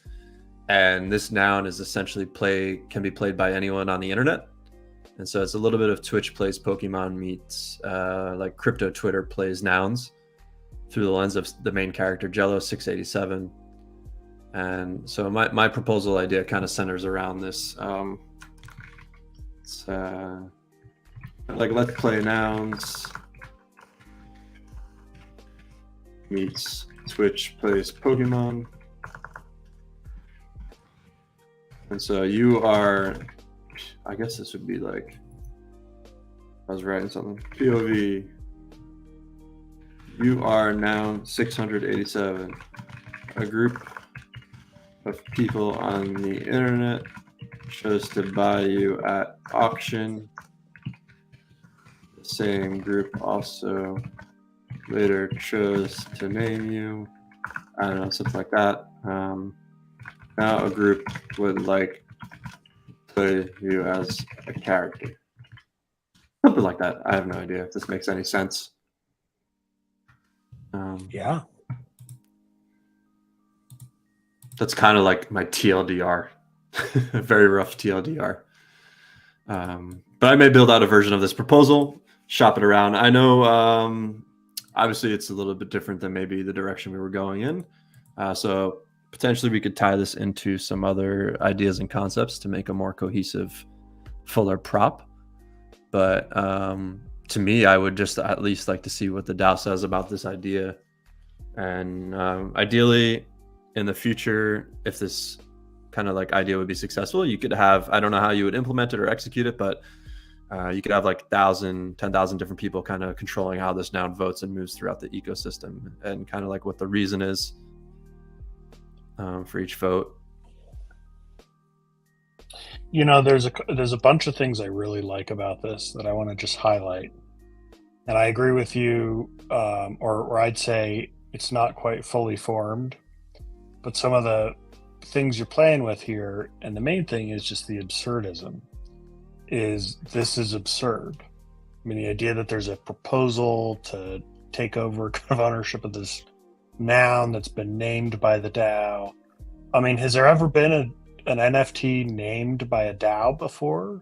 And this noun is essentially can be played by anyone on the internet. And so it's a little bit of Twitch plays Pokemon meets like crypto Twitter plays nouns through the lens of the main character, Jello 687. And so my proposal idea kind of centers around this. Like let's play nouns meets Twitch plays Pokemon. And so you are, I guess this would be like, I was writing something, POV, you are noun 687, a group of people on the internet chose to buy you at auction. The same group also later chose to name you. I don't know, something like that. Now a group would like play you as a character. Something like that. I have no idea if this makes any sense. Yeah. That's kind of like my TLDR. Very rough TLDR. But I may build out a version of this proposal, shop it around. I know, obviously, it's a little bit different than maybe the direction we were going in. So potentially we could tie this into some other ideas and concepts to make a more cohesive, fuller prop. But to me, I would just at least like to see what the DAO says about this idea. And ideally, in the future, if this kind of like idea would be successful, you could have, I don't know how you would implement it or execute it, but you could have like 1,000, 10,000 different people kind of controlling how this noun votes and moves throughout the ecosystem, and kind of like what the reason is for each vote. You know, there's a bunch of things I really like about this that I want to just highlight. And I agree with you, or I'd say it's not quite fully formed, but some of the things you're playing with here, and the main thing is just the absurdism, this is absurd. I mean, the idea that there's a proposal to take over kind of ownership of this noun that's been named by the DAO. I mean, has there ever been an NFT named by a DAO before?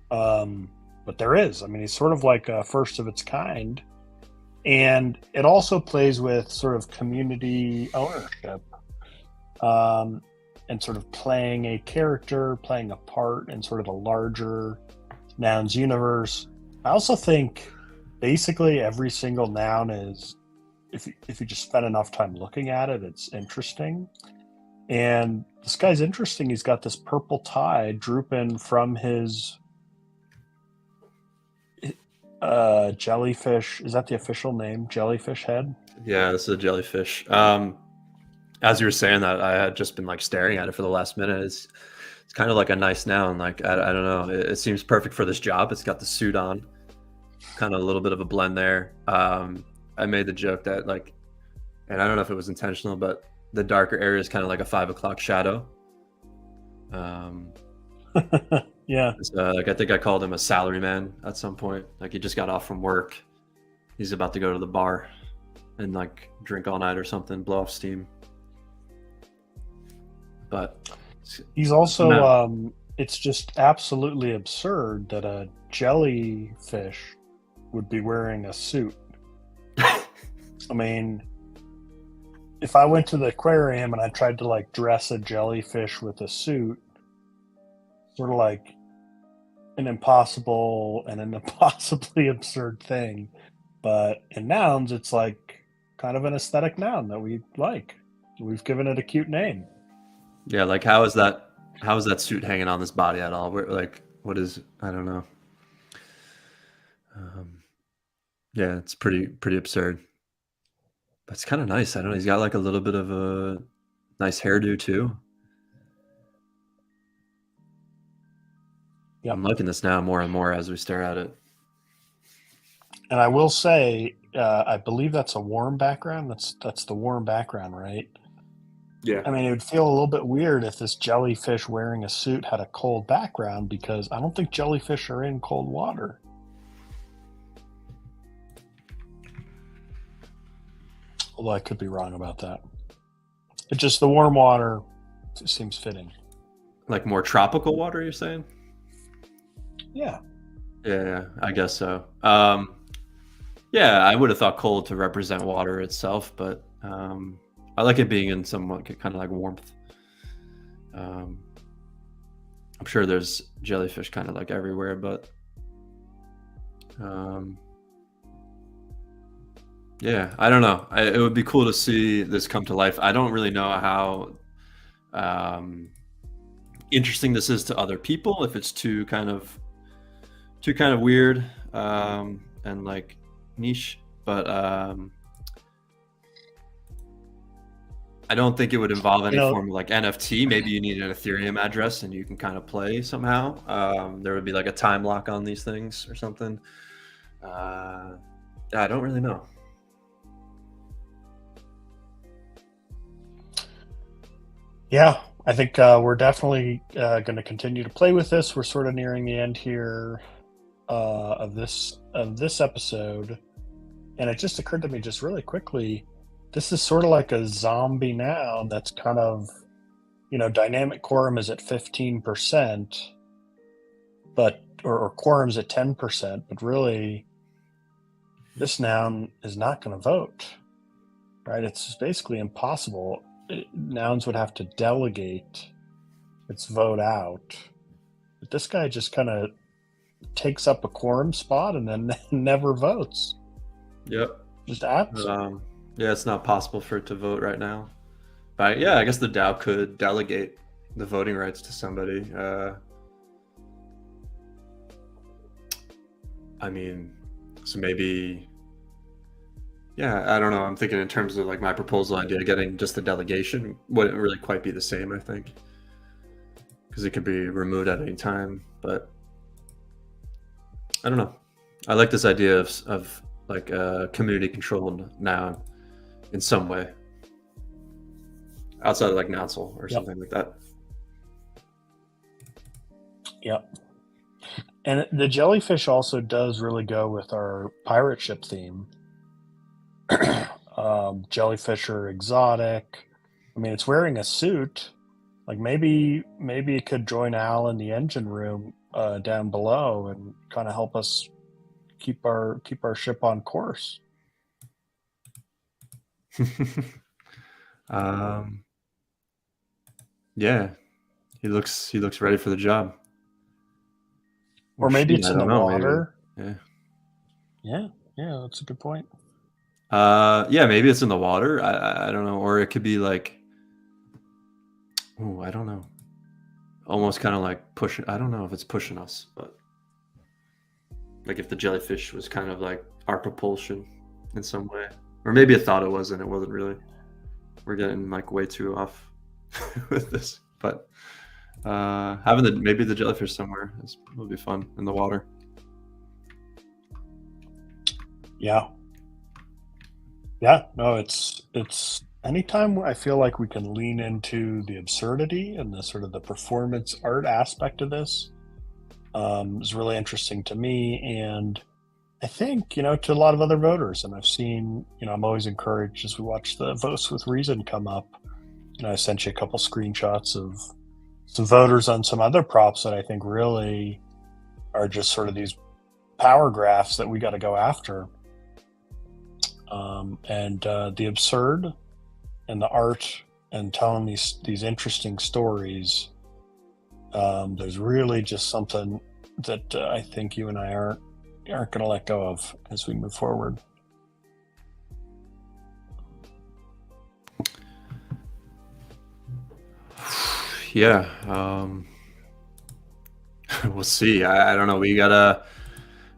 But there is. I mean, it's sort of like a first of its kind. And it also plays with sort of community ownership, and sort of playing a character, playing a part in sort of a larger nouns universe. I also think basically every single noun is, if you just spend enough time looking at it, it's interesting. And this guy's interesting. He's got this purple tie drooping from his jellyfish. Is that the official name? Jellyfish head? Yeah, this is a jellyfish. As you were saying that, I had just been like staring at it for the last minute. It's kind of like a nice noun. Like, I don't know. It seems perfect for this job. It's got the suit on. Kind of a little bit of a blend there. I made the joke that like, and I don't know if it was intentional, but the darker area is kind of like a 5 o'clock shadow. Yeah. Like I think I called him a salary man at some point. Like he just got off from work. He's about to go to the bar and like drink all night or something, blow off steam. But he's also it's just absolutely absurd that a jellyfish would be wearing a suit. I mean, if I went to the aquarium and I tried to like dress a jellyfish with a suit, sort of like an impossible and an impossibly absurd thing. But in nouns, it's like kind of an aesthetic noun that we like. We've given it a cute name. Yeah, like how is that suit hanging on this body at all? Like what is I don't know. Um, yeah, it's pretty absurd. But it's kind of nice. I don't know. He's got like a little bit of a nice hairdo too. Yep. I'm liking this now more and more as we stare at it. And I will say, I believe that's a warm background. That's the warm background, right? Yeah. I mean, it would feel a little bit weird if this jellyfish wearing a suit had a cold background because I don't think jellyfish are in cold water. Although I could be wrong about that. It's just the warm water seems fitting. Like more tropical water, you're saying? Yeah. Yeah, I guess so. Yeah, I would have thought cold to represent water itself, but I like it being in somewhat kind of like warmth. Um, I'm sure there's jellyfish kind of like everywhere, but um, yeah, I don't know. It would be cool to see this come to life. I don't really know how um, interesting this is to other people. If it's too kind of weird and like niche, but I don't think it would involve You any know, form of like NFT. Maybe you need an Ethereum address and you can kind of play somehow. There would be like a time lock on these things or something. Yeah, I don't really know. yeah, I think we're definitely going to continue to play with this. We're sort of nearing the end here of this episode, and it just occurred to me just really quickly. This is sort of like a zombie noun that's kind of, dynamic quorum is at 15%, but or quorum's at 10%, but really this noun is not going to vote, right? It's basically impossible. Nouns would have to delegate its vote out. But this guy just kind of takes up a quorum spot and then never votes. Yep. Just abs. Yeah, it's not possible for it to vote right now. But yeah, I guess the DAO could delegate the voting rights to somebody. I mean, so maybe, yeah, I don't know. I'm thinking in terms of like my proposal idea, getting just the delegation wouldn't really quite be the same, I think, because it could be removed at any time. But I don't know. I like this idea of like a community controlled noun in some way outside of like Nouncil or Yep. something like that. Yep. And the jellyfish also does really go with our pirate ship theme. Jellyfish are exotic. I mean, it's wearing a suit. Like maybe it could join Al in the engine room down below and kind of help us keep our ship on course. um, yeah, he looks ready for the job. Or maybe she, it's I in the don't know, maybe. water. Yeah. Yeah, that's a good point. Yeah, maybe it's in the water. I don't know, or it could be like, oh, I don't know, almost kind of like pushing. I don't know if it's pushing us, but like if the jellyfish was kind of like our propulsion in some way, or maybe it thought it was and it wasn't really. We're getting like way too off with this, but having maybe the jellyfish somewhere would be fun in the water. Yeah. No, it's anytime I feel like we can lean into the absurdity and the sort of the performance art aspect of this is really interesting to me, and I think to a lot of other voters. And I've seen, I'm always encouraged as we watch the Votes with Reason come up. I sent you a couple screenshots of some voters on some other props that I think really are just sort of these power graphs that we got to go after. And the absurd and the art and telling these interesting stories. There's really just something that I think you and I aren't going to let go of as we move forward. Yeah, we'll see. I don't know. We gotta,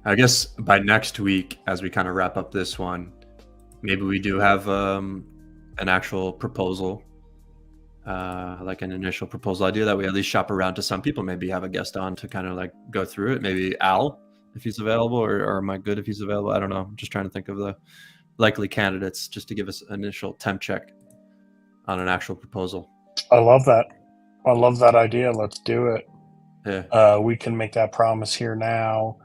I guess by next week, as we kind of wrap up this one, maybe we do have an actual proposal, like an initial proposal idea that we at least shop around to some people. Maybe have a guest on to kind of like go through it. Maybe Al, if he's available, or Mike Good if he's available. I don't know. I'm just trying to think of the likely candidates just to give us an initial temp check on an actual proposal. I love that. I love that idea. Let's do it. Yeah. We can make that promise here now.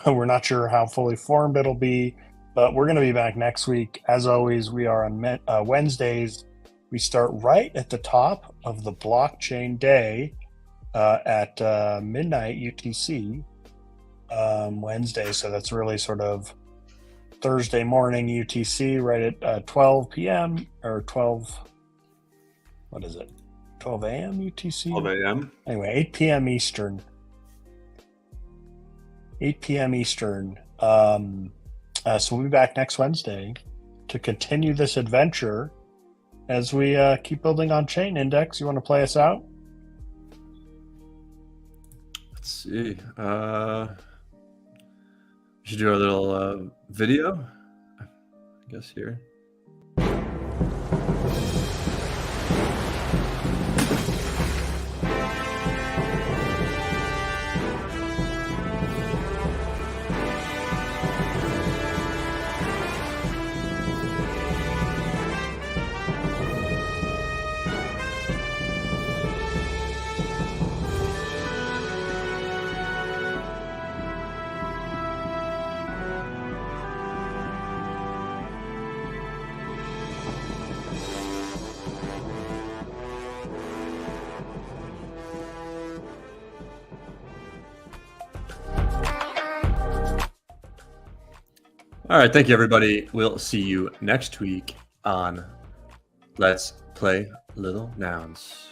We're not sure how fully formed it'll be, but we're going to be back next week. As always, we are on Wednesdays. We start right at the top of the blockchain day at midnight UTC Wednesday. So that's really sort of Thursday morning UTC, right at 12 p.m. or 12. What is it? 12 a.m. UTC? 12 a.m. Anyway, 8 p.m. Eastern. 8 p.m. Eastern. So we'll be back next Wednesday to continue this adventure as we keep building on Chain Index. You want to play us out? Let's see. We should do a little video, I guess, here. All right, thank you, everybody. We'll see you next week on Let's Play Little Nouns.